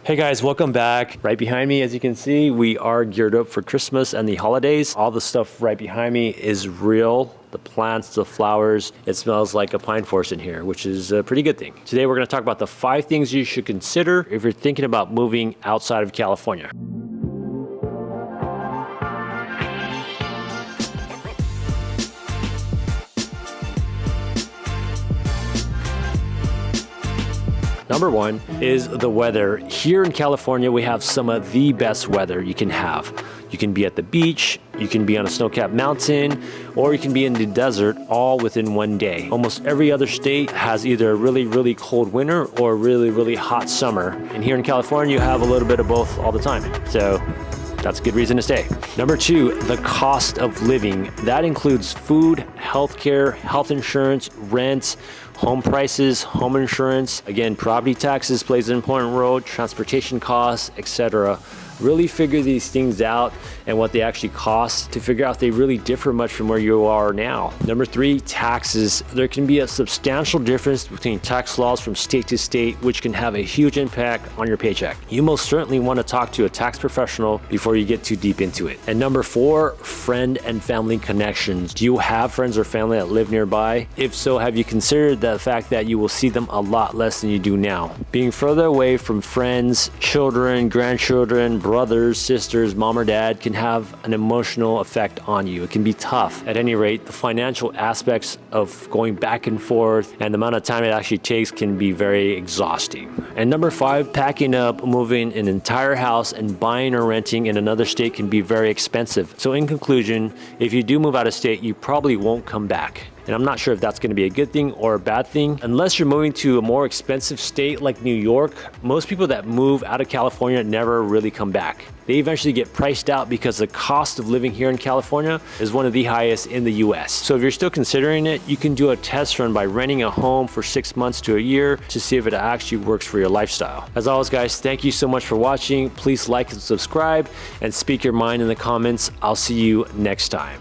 Hey guys, welcome back. Right behind me, as you can see, we are geared up for Christmas and the holidays. All the stuff right behind me is real. The plants, the flowers, it smells like a pine forest in here, which is a pretty good thing. Today we're gonna talk about the 5 things you should consider if you're thinking about moving outside of California. Number 1 is the weather. Here in California, we have some of the best weather you can have. You can be at the beach, you can be on a snow-capped mountain, or you can be in the desert all within one day. Almost every other state has either a really, really cold winter or a really, really hot summer. And here in California, you have a little bit of both all the time. So that's a good reason to stay. Number 2, the cost of living. That includes food, healthcare, health insurance, rent, home prices, home insurance. Again, property taxes plays an important role, transportation costs, etc. Really figure these things out and what they actually cost to figure out if they really differ much from where you are now. Number 3, taxes. There can be a substantial difference between tax laws from state to state, which can have a huge impact on your paycheck. You most certainly want to talk to a tax professional before you get too deep into it. And number 4, friend and family connections. Do you have friends or family that live nearby? If so, have you considered the fact that you will see them a lot less than you do now? Being further away from friends, children, grandchildren, brothers, sisters, mom or dad can have an emotional effect on you. It can be tough. At any rate, the financial aspects of going back and forth and the amount of time it actually takes can be very exhausting. And number 5, packing up, moving an entire house and buying or renting in another state can be very expensive. So in conclusion, if you do move out of state, you probably won't come back. And I'm not sure if that's going to be a good thing or a bad thing. Unless you're moving to a more expensive state like New York, most people that move out of California never really come back. They eventually get priced out because the cost of living here in California is one of the highest in the US. So if you're still considering it, you can do a test run by renting a home for 6 months to a year to see if it actually works for your lifestyle. As always, guys, thank you so much for watching. Please like and subscribe and speak your mind in the comments. I'll see you next time.